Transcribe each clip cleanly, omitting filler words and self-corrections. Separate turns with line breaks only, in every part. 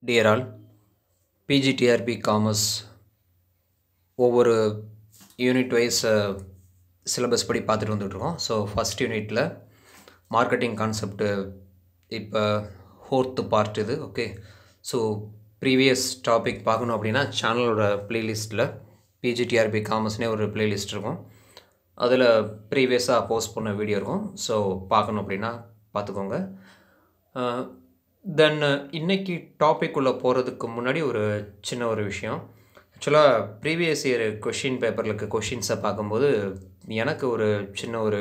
Dear all, PGTRP Commerce ஒவ்வொரு unit wise syllabus படி பார்த்துட்டு வந்துட்டுருக்கோம். ஸோ ஃபஸ்ட் யூனிட்டில் மார்க்கெட்டிங் கான்செப்ட்டு இப்போ 4th பார்ட் இது. ஓகே, ஸோ ப்ரீவியஸ் டாபிக் பார்க்கணும் அப்படின்னா சேனலோட ப்ளேலிஸ்ட்டில் பிஜிடிஆர்பி காமர்ஸ்னே ஒரு ப்ளேலிஸ்ட் இருக்கும். அதில் ப்ரீவியஸாக போஸ்ட் பண்ண வீடியோ இருக்கும். ஸோ பார்க்கணும் அப்படின்னா பார்த்துக்கோங்க. தென் இன்றைக்கி டாபிக் உள்ளே போகிறதுக்கு முன்னாடி ஒரு சின்ன ஒரு விஷயம். ஆக்சுவலாக ப்ரீவியஸ் இயர் கொஷின் பேப்பரில் இருக்க கொஷின்ஸை பார்க்கும்போது எனக்கு ஒரு சின்ன ஒரு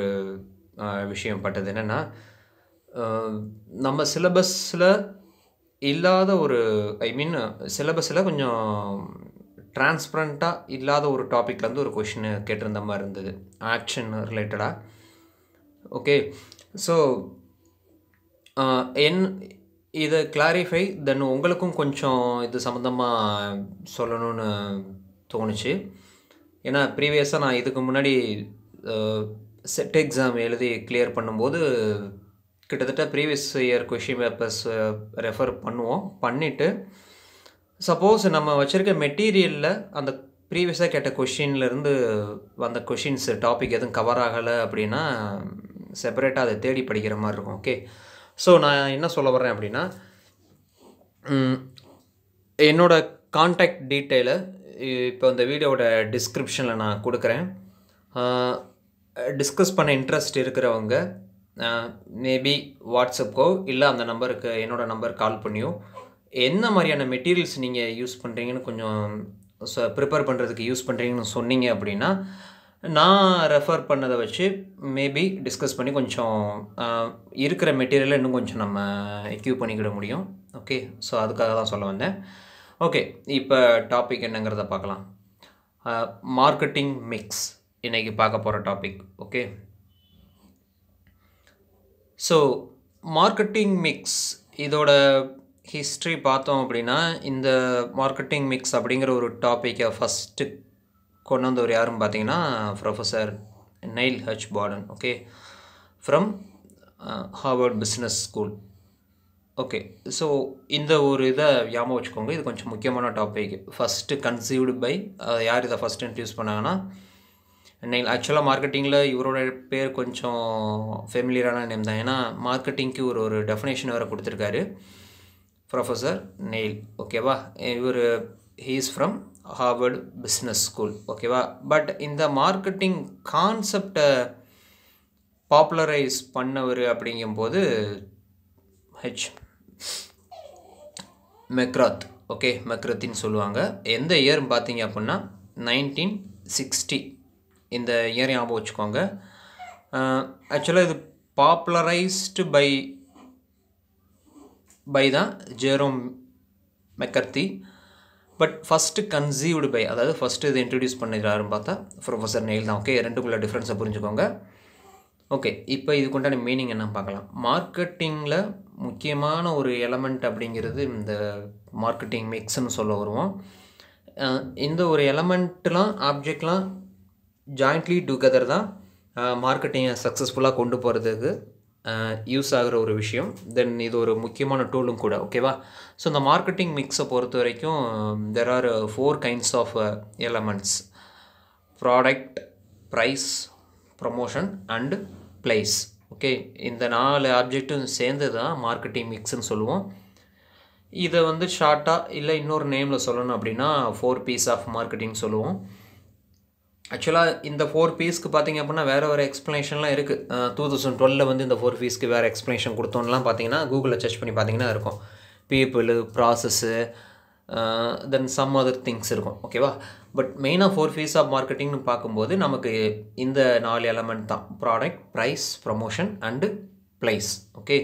விஷயம் பட்டது. என்னென்னா, நம்ம சிலபஸில் இல்லாத ஒரு சிலபஸில் கொஞ்சம் டிரான்ஸ்பரண்ட்டாக இல்லாத ஒரு டாப்பிக்லேருந்து ஒரு கொஷின் கேட்டிருந்த மாதிரி இருந்தது, ஆக்ஷன் ரிலேட்டடாக. ஓகே, ஸோ இதை கிளாரிஃபை தென் உங்களுக்கும் கொஞ்சம் இது சம்மந்தமாக சொல்லணும்னு தோணுச்சு. ஏன்னா ப்ரீவியஸாக நான் இதுக்கு முன்னாடி செட் எக்ஸாம் எழுதி கிளியர் பண்ணும்போது கிட்டத்தட்ட previous year question papers refer பண்ணிவிட்டு சப்போஸ் நம்ம வச்சுருக்க மெட்டீரியலில் அந்த ப்ரீவியஸாக கேட்ட கொஷின்லேருந்து வந்த கொஷின்ஸ் டாபிக் எதுவும் கவர் ஆகலை அப்படின்னா செப்பரேட்டாக அதை தேடி படிக்கிற மாதிரி இருக்கும். ஓகே, ஸோ நான் என்ன சொல்ல வர்றேன் அப்படின்னா, என்னோடய கான்டாக்ட் டீட்டெயிலை இப்போ இந்த வீடியோவோட டிஸ்கிரிப்ஷனில் நான் கொடுக்குறேன். டிஸ்கஸ் பண்ண இன்ட்ரெஸ்ட் இருக்கிறவங்க மேபி வாட்ஸ்அப்போ இல்லை அந்த நம்பருக்கு என்னோடய நம்பர் கால் பண்ணியோ என்ன மாதிரியான மெட்டீரியல்ஸ் நீங்கள் யூஸ் பண்ணுறீங்கன்னு கொஞ்சம் ப்ரிப்பேர் பண்ணுறதுக்கு யூஸ் பண்ணுறீங்கன்னு சொன்னீங்க அப்படின்னா நான் ரெஃபர் பண்ணதை வச்சு மேபி டிஸ்கஸ் பண்ணி கொஞ்சம் இருக்கிற மெட்டீரியலை இன்னும் கொஞ்சம் நம்ம எக்யூப் பண்ணிக்கிட முடியும். ஓகே, ஸோ அதுக்காக தான் சொல்ல வந்தேன். ஓகே, இப்போ டாபிக் என்னங்கிறத பார்க்கலாம். மார்க்கெட்டிங் மிக்ஸ் இன்றைக்கி பார்க்க போகிற topic. Okay, so marketing mix இதோட ஹிஸ்ட்ரி பார்த்தோம் அப்படின்னா, இந்த மார்க்கெட்டிங் மிக்ஸ் அப்படிங்கிற ஒரு டாப்பிக்கை ஃபஸ்ட்டு கொண்டு வந்தவர் யாருன்னு பார்த்தீங்கன்னா professor nail H pardon. Okay, from Harvard business school. Okay, so இந்த ஒரு இதை ஞாபகம் வச்சுக்கோங்க, இது கொஞ்சம் முக்கியமான டாபிக். ஃபஸ்ட்டு கன்சீவ்டு பை யார் இதை ஃபஸ்ட்டு இன்ட்ரடியூஸ் பண்ணாங்கன்னா நெயில். ஆக்சுவலாக மார்க்கெட்டிங்கில் இவரோட பேர் கொஞ்சம் ஃபெமிலியரான நேம் தான், ஏன்னா மார்க்கெட்டிங்க்கு ஒரு டெஃபினேஷன் வேறு கொடுத்துருக்காரு, ப்ரொஃபஸர் நெயில். ஓகேவா, இவர் he is from Harvard business school. ஓகேவா, பட் இந்த மார்க்கெட்டிங் கான்செப்டை பாப்புலரைஸ் பண்ணவர் அப்படிங்கும்போது ஹெச் மெக்ராத். ஓகே, மெக்ரத்தின்னு சொல்லுவாங்க. எந்த இயர்னு பார்த்தீங்க அப்படின்னா 1960. இந்த இயர் ஞாபகம் வச்சுக்கோங்க. ஆக்சுவலாக இது பாப்புலரைஸ்டு பை தான் Jerome McCarthy. But first conceived by, அதாவது ஃபஸ்ட்டு இது இன்ட்ரடியூஸ் பண்ணிடுறாருன்னு பார்த்தா ப்ரொஃபஸர் நெயில் தான். ஓகே, ரெண்டுக்குள்ள டிஃப்ரென்ஸை புரிஞ்சுக்கோங்க. ஓகே, இப்போ இதுக்குண்டான மீனிங் என்ன பார்க்கலாம். மார்க்கெட்டிங்கில் முக்கியமான ஒரு எலமெண்ட் அப்படிங்கிறது இந்த மார்க்கெட்டிங் மிக்ஸ்ன்னு சொல்ல வருவோம். இந்த ஒரு எலமெண்ட்லாம் ஆப்ஜெக்ட்லாம் ஜாயிண்ட்லி டுகெதர் தான் மார்க்கெட்டிங்கை சக்ஸஸ்ஃபுல்லாக கொண்டு போகிறதுக்கு யூஸ் ஆகிற ஒரு விஷயம். தென் இது ஒரு முக்கியமான டூலும் கூட. ஓகேவா, ஸோ இந்த மார்க்கெட்டிங் மிக்ஸை பொறுத்த வரைக்கும் there are 4 kinds of elements: product, price, promotion and place. Okay, இந்த 4 ஆப்ஜெக்டும் சேர்ந்து தான் மார்க்கெட்டிங் மிக்ஸ்ன்னு சொல்லுவோம். இதை ஷார்ட்டாக இல்லை இன்னொரு நேமில் சொல்லணும் அப்படின்னா 4 P's ஆஃப் மார்க்கெட்டிங் சொல்லுவோம். ஆக்சுவலாக இந்த 4 P'ஸ்க்கு பார்த்திங்க அப்படின்னா வேறு எக்ஸ்ப்ளனேஷன்லாம் இருக்குது. 2012 இந்த 4 P'ஸ்க்கு வேறு எக்ஸ்ப்ளனேஷன் கொடுத்தோன்னெலாம் பார்த்தீங்கன்னா கூகுளில் சர்ச் பண்ணி பார்த்தீங்கன்னா இருக்கும். People, process, then some other things இருக்கும். ஓகேவா, பட் மெயினாக 4 P's ஆஃப் மார்க்கெட்டிங்னு பார்க்கும்போது நமக்கு இந்த 4 எலமெண்ட் தான்: product, price, promotion and place. Okay,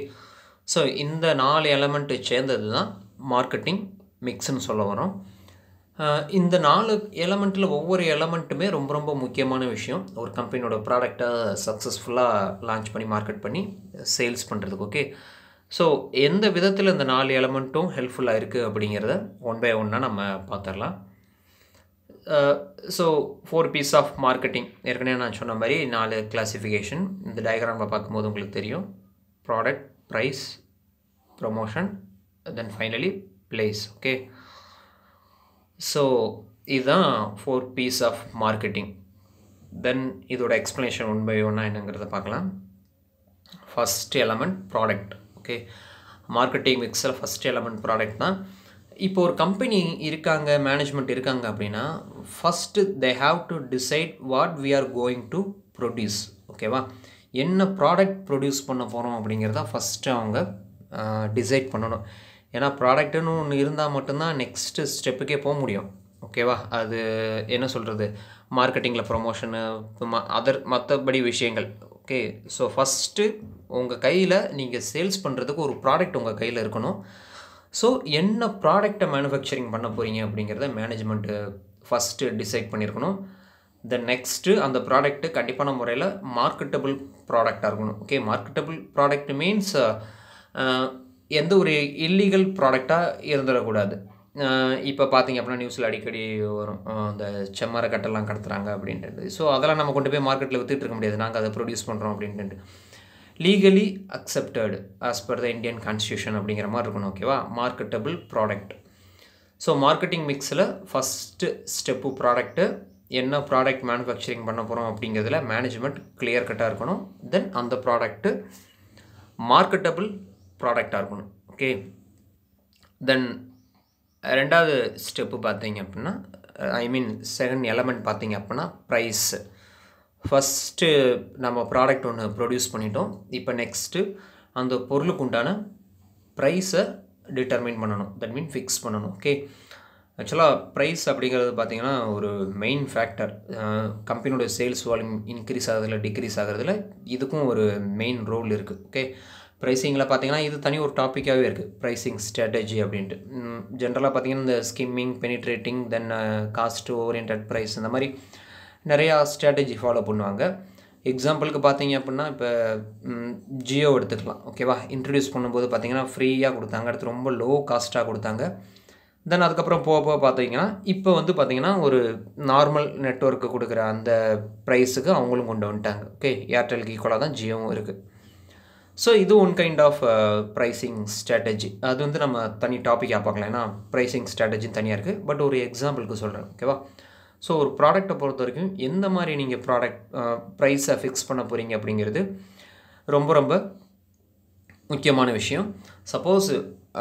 so இந்த 4 எலமெண்ட்டு சேர்ந்தது தான் மார்க்கெட்டிங் மிக்ஸ்ன்னு சொல்ல வரோம். இந்த 4 எலமெண்ட்டில் ஒவ்வொரு எலமெண்ட்டுமே ரொம்ப ரொம்ப முக்கியமான விஷயம் ஒரு கம்பெனியோட ப்ராடக்டை சக்ஸஸ்ஃபுல்லாக லான்ச் பண்ணி மார்க்கெட் பண்ணி சேல்ஸ் பண்ணுறதுக்கு. ஓகே, ஸோ எந்த விதத்தில் இந்த 4 எலமெண்ட்டும் ஹெல்ப்ஃபுல்லாக இருக்குது அப்படிங்கிறத ஒன் பை ஒன்னாக நம்ம பார்த்துடலாம். ஸோ 4 P's ஆஃப் மார்க்கெட்டிங் ஏற்கனவே நான் சொன்ன மாதிரி 4 கிளாசிஃபிகேஷன் இந்த டயக்ராமில் பார்க்கும்போது உங்களுக்கு தெரியும். Product, price, promotion, then finally place. Okay, so இதுதான் 4 P's of marketing. Then இதோட explanation ஒன் பை ஒன்னாக என்னங்கிறத பார்க்கலாம். First element product. Okay, marketing மிக்ஸில் ஃபஸ்ட் எலமெண்ட் ப்ராடக்ட் தான். இப்போ ஒரு கம்பெனி இருக்காங்க, மேனேஜ்மெண்ட் இருக்காங்க அப்படின்னா first they have to decide what we are going to produce. ஓகேவா, என்ன ப்ராடக்ட் ப்ரொடியூஸ் பண்ண போகிறோம் அப்படிங்கிறத ஃபஸ்ட்டு அவங்க டிசைட் பண்ணணும். ஏன்னா ப்ராடக்ட்டுன்னு ஒன்று இருந்தால் மட்டும்தான் நெக்ஸ்ட்டு ஸ்டெப்புக்கே போக முடியும். ஓகேவா, அது என்ன சொல்கிறது, மார்க்கெட்டிங்கில் ப்ரொமோஷனு மற்றபடி விஷயங்கள். ஓகே, ஸோ ஃபஸ்ட்டு உங்கள் கையில் நீங்கள் சேல்ஸ் பண்ணுறதுக்கு ஒரு ப்ராடக்ட் உங்கள் கையில் இருக்கணும். ஸோ என்ன ப்ராடக்டை மேனுஃபேக்சரிங் பண்ண போகிறீங்க அப்படிங்கிறத மேனேஜ்மெண்ட்டு ஃபஸ்ட்டு டிசைட் பண்ணியிருக்கணும். தென் நெக்ஸ்ட்டு அந்த ப்ராடக்ட்டு கண்டிப்பான முறையில் மார்க்கெட்டபிள் ப்ராடக்டாக இருக்கணும். ஓகே, மார்க்கெட்டபிள் ப்ராடக்ட் மீன்ஸ் எந்த ஒரு இல்லீகல் ப்ராடக்டாக இருந்துடக்கூடாது. இப்போ பார்த்தீங்க அப்படின்னா நியூஸில் அடிக்கடி வரும், அந்த செம்மர கட்டெல்லாம் கடத்துகிறாங்க அப்படின்ட்டு. ஸோ அதெல்லாம் நம்ம கொண்டு போய் மார்க்கெட்டில் விற்றுட்டு இருக்க முடியாது, நாங்கள் அதை ப்ரொடியூஸ் பண்ணுறோம் அப்படின்ட்டு. Legally accepted as per the Indian constitution அப்படிங்கிற மாதிரி இருக்கணும். ஓகேவா, மார்க்கெட்டபிள் ப்ராடக்ட். ஸோ மார்க்கெட்டிங் மிக்ஸில் ஃபஸ்ட்டு ஸ்டெப்பு ப்ராடக்ட்டு, என்ன ப்ராடக்ட் மேனுஃபேக்சரிங் பண்ண போகிறோம் அப்படிங்கிறதுல மேனேஜ்மெண்ட் கிளியர் கட்டாக இருக்கணும். தென் அந்த ப்ராடக்ட்டு மார்க்கெட்டபிள் ப்ராடக்டாக இருக்கணும். ஓகே, தென் ரெண்டாவது ஸ்டெப்பு பார்த்தீங்க அப்படின்னா, செகண்ட் எலமெண்ட் பார்த்தீங்க அப்படின்னா ப்ரைஸ். ஃபஸ்ட்டு நம்ம ப்ராடக்ட் ஒன்று ப்ரொடியூஸ் பண்ணிட்டோம். இப்போ நெக்ஸ்ட்டு அந்த பொருளுக்கு உண்டான ப்ரைஸை டிட்டர்மைன் பண்ணணும், தட் மீன் ஃபிக்ஸ் பண்ணணும். ஓகே, ஆக்சுவலாக ப்ரைஸ் அப்படிங்கிறது பார்த்திங்கன்னா ஒரு மெயின் ஃபேக்டர். கம்பெனியோட சேல்ஸ் வால்யூம் இன்க்ரீஸ் ஆகுறதுல டிக்ரீஸ் ஆகிறதுல இதுக்கும் ஒரு மெயின் ரோல் இருக்குது. ஓகே, ப்ரைஸிங்கில் பார்த்திங்கன்னா இது தனி ஒரு டாப்பிக்காகவே இருக்குது, ப்ரைஸிங் ஸ்ட்ராட்டஜி அப்படின்ட்டு. ஜென்ரலாக பார்த்திங்கன்னா இந்த ஸ்கிம்மிங், பெனிட்ரேட்டிங், தென் காஸ்ட் ஓரியன்ட் ப்ரைஸ், இந்த மாதிரி நிறையா ஸ்ட்ராட்டஜி ஃபாலோ பண்ணுவாங்க. எக்ஸாம்பிளுக்கு பார்த்தீங்க அப்படின்னா இப்போ ஜியோ எடுத்துக்கலாம். ஓகேவா, இன்ட்ரடியூஸ் பண்ணும்போது பார்த்திங்கன்னா ஃப்ரீயாக கொடுத்தாங்க, அடுத்து ரொம்ப லோ காஸ்ட்டாக கொடுத்தாங்க. தென் அதுக்கப்புறம் போக போக பார்த்தீங்கன்னா இப்போ வந்து பார்த்திங்கன்னா ஒரு நார்மல் நெட்வொர்க்கு கொடுக்குற அந்த ப்ரைஸுக்கு அவங்களும் கொண்டு வந்துட்டாங்க. ஓகே, ஏர்டெலுக்கு ஈக்குவலாக தான் ஜியோவும் இருக்குது. ஸோ இது one kind of pricing strategy. அது வந்து நம்ம தனி டாப்பிக்காக பார்க்கலாம், ஏன்னா ப்ரைஸிங் ஸ்ட்ராட்டஜின்னு தனியாக இருக்குது. பட் ஒரு எக்ஸாம்பிளுக்கு சொல்கிறேன். ஓகேவா, ஸோ ஒரு ப்ராடக்டை பொறுத்த வரைக்கும் எந்த மாதிரி நீங்கள் ப்ரைஸை ஃபிக்ஸ் பண்ண போகிறீங்க அப்படிங்கிறது ரொம்ப ரொம்ப முக்கியமான விஷயம். சப்போஸ்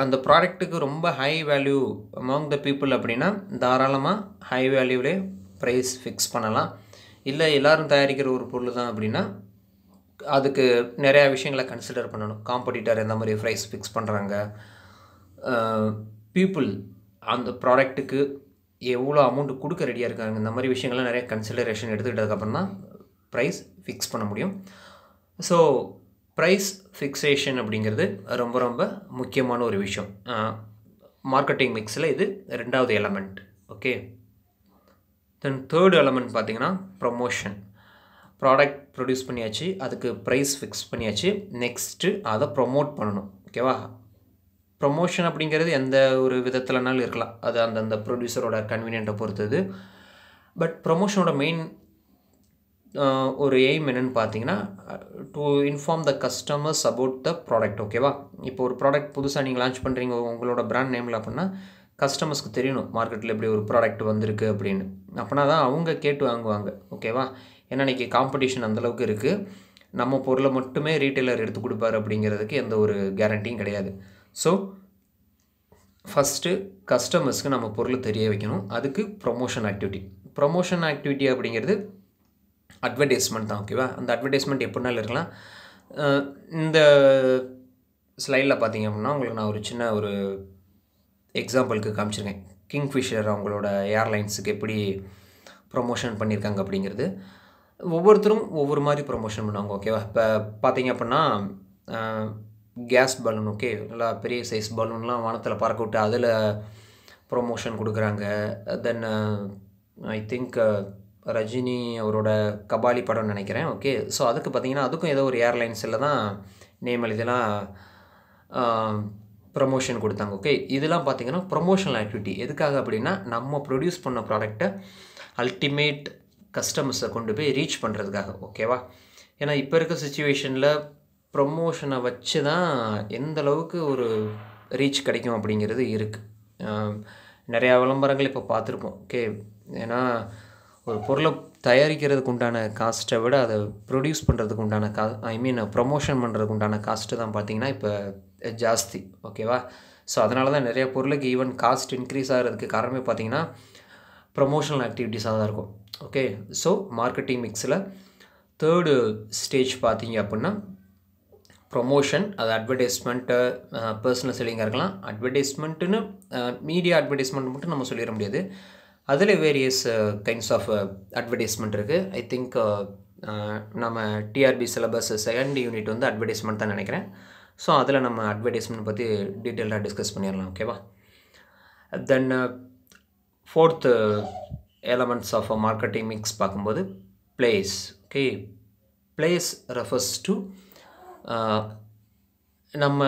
அந்த ப்ராடக்ட்டுக்கு ரொம்ப high value among the people அப்படின்னா தாராளமாக ஹை வேல்யூவிலே ப்ரைஸ் ஃபிக்ஸ் பண்ணலாம். இல்லை எல்லோரும் தயாரிக்கிற ஒரு பொருள் தான் அப்படின்னா அதுக்கு நிறையா விஷயங்களை கன்சிடர் பண்ணணும். காம்படிட்டர் எந்த மாதிரி ப்ரைஸ் ஃபிக்ஸ் பண்ணுறாங்க, பீப்புள் அந்த ப்ராடக்ட்டுக்கு எவ்வளோ அமௌண்ட்டு கொடுக்க ரெடியாக இருக்காங்க, இந்த மாதிரி விஷயங்கள்லாம் நிறைய கன்சிடரேஷன் எடுத்துக்கிட்டதுக்கப்புறம் தான் ப்ரைஸ் ஃபிக்ஸ் பண்ண முடியும். ஸோ ப்ரைஸ் ஃபிக்ஸேஷன் அப்படிங்கிறது ரொம்ப ரொம்ப முக்கியமான ஒரு விஷயம். மார்க்கெட்டிங் மிக்ஸில் இது ரெண்டாவது element. Okay, then third element பார்த்திங்கன்னா ப்ரமோஷன். ப்ராடக்ட் ப்ரொடியூஸ் பண்ணியாச்சு, அதுக்கு ப்ரைஸ் ஃபிக்ஸ் பண்ணியாச்சு, நெக்ஸ்ட்டு அதை ப்ரொமோட் பண்ணணும். ஓகேவா, ப்ரொமோஷன் அப்படிங்கிறது எந்த ஒரு விதத்தில்னாலும் இருக்கலாம், அது அந்தந்த ப்ரொடியூசரோட கன்வீனியன்ட்டை பொறுத்தது. பட் ப்ரொமோஷனோட மெயின் ஒரு எய்ம் என்னென்னு பார்த்தீங்கன்னா to inform the customers about the product. ஓகேவா, இப்போ ஒரு ப்ராடக்ட் புதுசாக நீங்கள் லான்ச் பண்ணுறீங்க உங்களோட பிராண்ட் நேமில் அப்படின்னா கஸ்டமர்ஸ்க்கு தெரியணும் மார்க்கெட்டில் இப்படி ஒரு ப்ராடக்ட் வந்திருக்கு அப்படின்னு. அப்படின்னா தான் அவங்க கேட்டு வாங்குவாங்க. ஓகேவா, ஏன்னா இன்றைக்கி காம்படிஷன் அந்தளவுக்கு இருக்குது, நம்ம பொருளை மட்டுமே ரீட்டைலர் எடுத்து கொடுப்பாரு அப்படிங்கிறதுக்கு எந்த ஒரு கேரண்டியும் கிடையாது. ஸோ ஃபஸ்ட்டு கஸ்டமர்ஸ்க்கு நம்ம பொருள் தெரிய வைக்கணும், அதுக்கு ப்ரொமோஷன் ஆக்டிவிட்டி அப்படிங்கிறது அட்வர்டைஸ்மெண்ட் தான். ஓகேவா, அந்த அட்வர்டைஸ்மெண்ட் எப்படினாலும் இருக்கலாம். இந்த ஸ்லைடில் பார்த்தீங்க அப்படின்னா உங்களுக்கு நான் ஒரு சின்ன ஒரு எக்ஸாம்பிளுக்கு காமிச்சிருக்கேன். கிங்ஃபிஷர் அவங்களோட ஏர்லைன்ஸுக்கு எப்படி ப்ரொமோஷன் பண்ணியிருக்காங்க அப்படிங்கிறது. ஒவ்வொருத்தரும் ஒவ்வொரு மாதிரி ப்ரொமோஷன் பண்ணுவாங்க. ஓகேவா, இப்போ பார்த்தீங்க அப்படின்னா கேஸ் பலூன், ஓகே, நல்லா பெரிய சைஸ் பலூன்லாம் வானத்தில் பறக்க விட்டு அதில் ப்ரொமோஷன் கொடுக்குறாங்க. தென் ஐ திங்க் ரஜினி அவரோட கபாலி படம்னு நினைக்கிறேன். ஓகே, ஸோ அதுக்கு பார்த்திங்கன்னா அதுக்கும் ஏதோ ஒரு ஏர்லைன்ஸில் தான் நேம் எழுதிலாம் ப்ரமோஷன் கொடுத்தாங்க. ஓகே, இதெல்லாம் பார்த்திங்கன்னா ப்ரொமோஷனல் ஆக்டிவிட்டி. எதுக்காக அப்படின்னா நம்ம ப்ரொடியூஸ் பண்ண ப்ராடக்டை அல்டிமேட் கஸ்டமர்ஸை கொண்டு போய் ரீச் பண்ணுறதுக்காக. ஓகேவா, ஏன்னா இப்போ இருக்க சிச்சுவேஷனில் ப்ரொமோஷனை வச்சு தான் எந்த அளவுக்கு ஒரு ரீச் கிடைக்கும் அப்படிங்கிறது இருக்குது. நிறையா விளம்பரங்கள் இப்போ பார்த்துருப்போம். ஓகே, ஏன்னா ஒரு பொருளை தயாரிக்கிறதுக்கு உண்டான காஸ்ட்டை விட அதை ப்ரொடியூஸ் பண்ணுறதுக்கு உண்டான ப்ரொமோஷன் பண்ணுறதுக்கு உண்டான காஸ்ட்டு தான் பார்த்திங்கன்னா இப்போ ஜாஸ்தி. ஓகேவா? ஸோ அதனால தான் நிறைய பொருளுக்கு ஈவன் காஸ்ட் இன்க்ரீஸ் ஆகிறதுக்கு காரணமே பார்த்திங்கன்னா ப்ரமோஷனல் ஆக்டிவிட்டீஸாக தான் இருக்கும். ஓகே, ஸோ மார்க்கெட்டிங் மிக்ஸில் தேர்டு ஸ்டேஜ் பார்த்திங்க அப்படின்னா ப்ரொமோஷன். அது அட்வர்டைஸ்மெண்ட்டு, பர்சனல் செல்லிங்காக இருக்கலாம். அட்வர்டைஸ்மெண்ட்டுன்னு மீடியா அட்வர்டைஸ்மெண்ட் மட்டும் நம்ம சொல்லிட முடியாது. அதில் வேரியஸ் கைண்ட்ஸ் ஆஃப் அட்வர்டைஸ்மெண்ட் இருக்குது. ஐ திங்க் நம்ம டிஆர்பி சிலபஸ் செகண்ட் யூனிட் வந்து அட்வர்டைஸ்மெண்ட் தான் நினைக்கிறேன். ஸோ அதில் நம்ம அட்வர்டைஸ்மெண்ட் பற்றி டீட்டெயிலாக டிஸ்கஸ் பண்ணிடலாம். ஓகேவா? Then fourth elements of a marketing mix பார்க்கும்போது place. Okay, place refers to நம்ம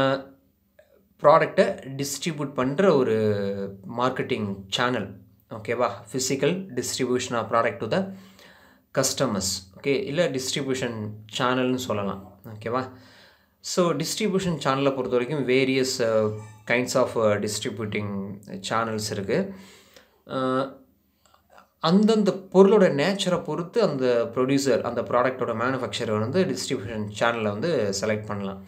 ப்ராடக்டை டிஸ்ட்ரிபியூட் பண்ணுற ஒரு மார்க்கெட்டிங் சேனல். ஓகேவா? Physical distribution of product to the customers. Okay, இல்லை டிஸ்ட்ரிபியூஷன் சேனல்னு சொல்லலாம். ஓகேவா? ஸோ டிஸ்ட்ரிபியூஷன் சேனலை பொறுத்த வரைக்கும் various kinds of distributing channels இருக்குது. அந்தந்த பொருளோட நேச்சரை பொறுத்து அந்த ப்ரொடியூசர், அந்த ப்ராடக்டோட மேனுஃபேக்சரர் வந்து டிஸ்ட்ரிபியூஷன் சேனலை வந்து செலக்ட் பண்ணலாம்.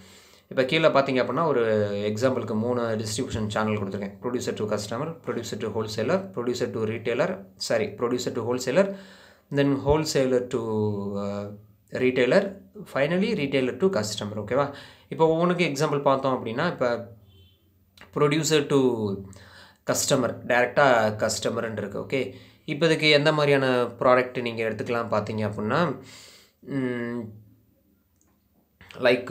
இப்போ கீழே பார்த்தீங்க அப்படின்னா ஒரு எக்ஸாம்பிளுக்கு 3 டிஸ்ட்ரிபியூஷன் சேனல் கொடுத்துருக்கேன். Producer to customer, producer to wholesaler, producer to retailer, producer to wholesaler, then wholesaler to retailer, finally retailer to customer. ஓகேவா? இப்போ ஒவ்வொன்றுக்கு எக்ஸாம்பிள் பார்த்தோம் அப்படின்னா, இப்போ ப்ரொடியூசர் டு கஸ்டமர், டைரெக்டாக கஸ்டமர்ன்னு இருக்குது. ஓகே, இப்போ இதுக்கு எந்த மாதிரியான ப்ராடக்ட் நீங்கள் எடுத்துக்கலாம் பார்த்தீங்க அப்படின்னா, லைக்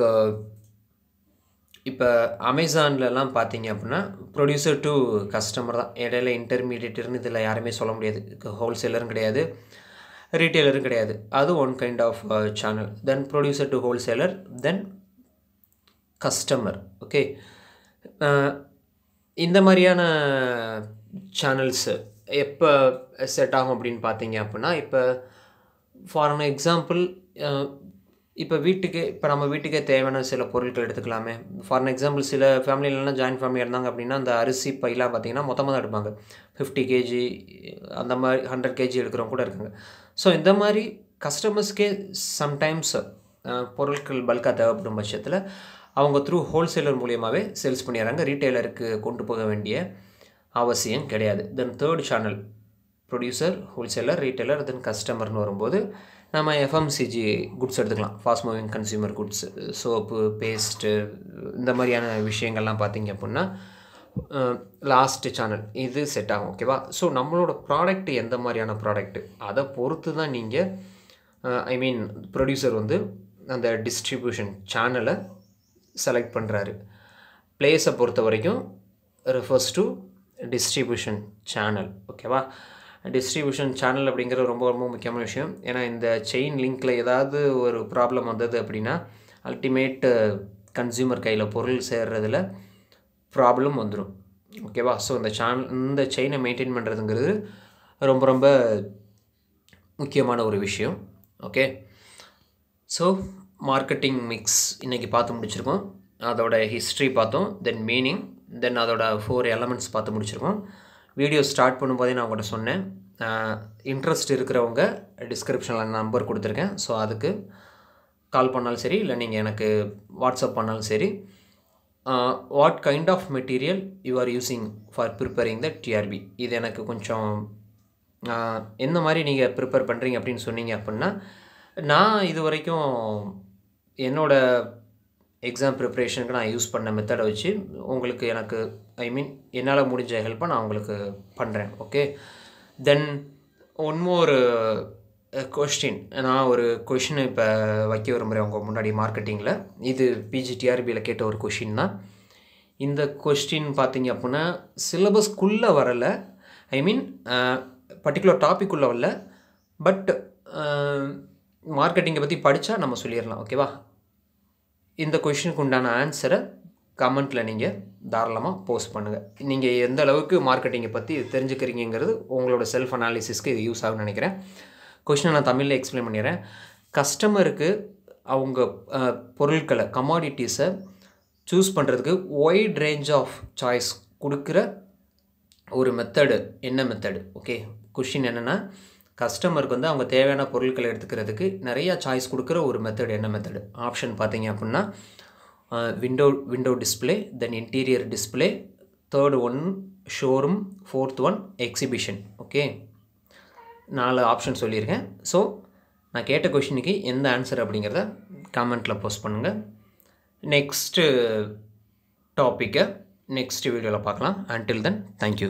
இப்போ அமேசான்லலாம் பார்த்தீங்க அப்படின்னா ப்ரொடியூசர் டு கஸ்டமர் தான். இடையில இன்டர்மீடியேட்டர்னு இதில் யாருமே சொல்ல முடியாது. ஹோல்சேலரும் கிடையாது, ரீட்டெய்லரும் கிடையாது. அது one kind of channel. Then producer to wholesaler, then customer. Okay, இந்த மாதிரியான சேனல்ஸு எப்போ செட் ஆகும் அப்படின்னு பார்த்தீங்க அப்படின்னா, இப்போ ஃபார் அன் எக்ஸாம்பிள், இப்போ நம்ம வீட்டுக்கே தேவையான சில பொருட்கள் எடுத்துக்கலாமே. ஃபார் அன் எக்ஸாம்பிள், சில ஃபேமிலியிலலாம் ஜாயின்ட் ஃபேமிலி இருந்தாங்க அப்படின்னா அந்த அரிசி பையெலாம் பார்த்திங்கன்னா மொத்தமாக தான் எடுப்பாங்க. 50 கேஜி அந்த மாதிரி 100 கேஜி எடுக்கிறவங்க கூட இருக்காங்க. ஸோ இந்த மாதிரி கஸ்டமர்ஸ்க்கே சம்டைம்ஸ் பொருட்கள் பல்காக தேவைப்படும் பட்சத்தில் அவங்க த்ரூ ஹோல்சேலர் மூலியமாகவே சேல்ஸ் பண்ணிடுறாங்க. ரீட்டெய்லருக்கு கொண்டு போக வேண்டிய அவசியம் கிடையாது. Then third channel producer, wholesaler, retailer, then கஸ்டமர்னு வரும்போது நம்ம எஃப்எம்சிஜி குட்ஸ் எடுத்துக்கலாம். Fast moving consumer goods, soap, paste, இந்த மாதிரியான விஷயங்கள்லாம் பார்த்திங்க அப்படின்னா லாஸ்ட்டு சேனல் இது செட் ஆகும். ஓகேவா? ஸோ நம்மளோட ப்ராடக்ட் எந்த மாதிரியான ப்ராடக்ட்டு அதை பொறுத்து தான் நீங்கள் ப்ரொடியூசர் வந்து அந்த டிஸ்ட்ரிபியூஷன் சேனலை செலக்ட் பண்ணுறாரு. பிளேஸை பொறுத்த வரைக்கும் ரெஃபர்ஸ் டு டிஸ்ட்ரிபியூஷன் சேனல். ஓகேவா? டிஸ்ட்ரிபியூஷன் சேனல் அப்படிங்கிறது ரொம்ப ரொம்ப முக்கியமான விஷயம். ஏன்னா இந்த செயின் லிங்க்கில் ஏதாவது ஒரு ப்ராப்ளம் வந்தது அப்படின்னா அல்டிமேட் கன்சியூமர் கையில் பொருள் சேர்றதில் ப்ராப்ளம் வந்துடும். ஓகேவா? ஸோ இந்த செயினை மெயின்டைன் பண்ணுறதுங்கிறது ரொம்ப ரொம்ப முக்கியமான ஒரு விஷயம். ஓகே, ஸோ மார்க்கெட்டிங் மிக்ஸ் இன்றைக்கி பார்த்து முடிச்சிருக்கோம். அதோட ஹிஸ்ட்ரி பார்த்தோம், தென் மீனிங், தென் அதோட 4 எலமெண்ட்ஸ் பார்த்து முடிச்சிருக்கோம். வீடியோ ஸ்டார்ட் பண்ணும்போதே நான் உங்கள்கிட்ட சொன்னேன், இன்ட்ரெஸ்ட் இருக்கிறவங்க டிஸ்கிரிப்ஷனில் நம்பர் கொடுத்துருக்கேன். ஸோ அதுக்கு கால் பண்ணாலும் சரி, இல்லை நீங்கள் எனக்கு வாட்ஸ்அப் பண்ணாலும் சரி, what kind of material you are using for preparing the TRB, இது எனக்கு கொஞ்சம் எந்த மாதிரி நீங்கள் ப்ரிப்பேர் பண்ணுறீங்க அப்படின்னு சொன்னீங்க அப்படின்னா, நான் இது வரைக்கும் என்னோடய எக்ஸாம் ப்ரிப்ரேஷனுக்கு நான் யூஸ் பண்ண மெத்தடை வச்சு உங்களுக்கு எனக்கு என்னால் முடிஞ்ச ஹெல்ப்பை நான் உங்களுக்கு பண்ணுறேன். ஓகே, தென் ஒன் மோர் கொஸ்டின், நான் ஒரு கொஷின் இப்போ வைக்க விரும்புகிறேன் உங்கள் முன்னாடி மார்க்கெட்டிங்கில். இது பிஜிடிஆர்பியில் கேட்ட ஒரு கொஷின் தான். இந்த கொஸ்டின் பார்த்திங்க அப்படின்னா சிலபஸ்க்குள்ளே வரலை, பர்டிகுலர் டாப்பிக்குள்ளே வரல, பட் மார்க்கெட்டிங்கை பற்றி படித்தா நம்ம சொல்லிடலாம். ஓகேவா? இந்த கொஷினுக்கு உண்டான ஆன்சரை கமெண்ட்டில் நீங்கள் தாராளமாக போஸ்ட் பண்ணுங்கள். நீங்கள் எந்த அளவுக்கு மார்க்கெட்டிங்கை பற்றி தெரிஞ்சுக்கிறீங்கிறது உங்களோட செல்ஃப் அனாலிசிஸ்க்கு இது யூஸ் ஆகும்னு நினைக்கிறேன். கொஷினை நான் தமிழில் எக்ஸ்பிளைன் பண்ணிடுறேன். கஸ்டமருக்கு அவங்க பொருட்களை, கமாடிட்டிஸை சூஸ் பண்ணுறதுக்கு ஒய்ட் ரேஞ்ச் ஆஃப் சாய்ஸ் கொடுக்குற ஒரு மெத்தடு என்ன மெத்தடு ஓகே கொஷின் என்னென்னா கஸ்டமருக்கு வந்து அவங்க தேவையான பொருட்களை எடுத்துக்கிறதுக்கு நிறையா சாய்ஸ் கொடுக்குற ஒரு மெத்தட் என்ன மெத்தடு ஆப்ஷன் பார்த்தீங்க அப்படின்னா window display then interior display third one showroom fourth one exhibition okay 4 option சொல்லியிருக்கேன் ஸோ நான் கேட்ட கொஷினுக்கு எந்த ஆன்சர் அப்படிங்கிறத கமெண்ட்டில் போஸ்ட் பண்ணுங்கள் நெக்ஸ்ட்டு டாப்பிக்கை நெக்ஸ்ட் வீடியோவில் பார்க்கலாம் until then thank you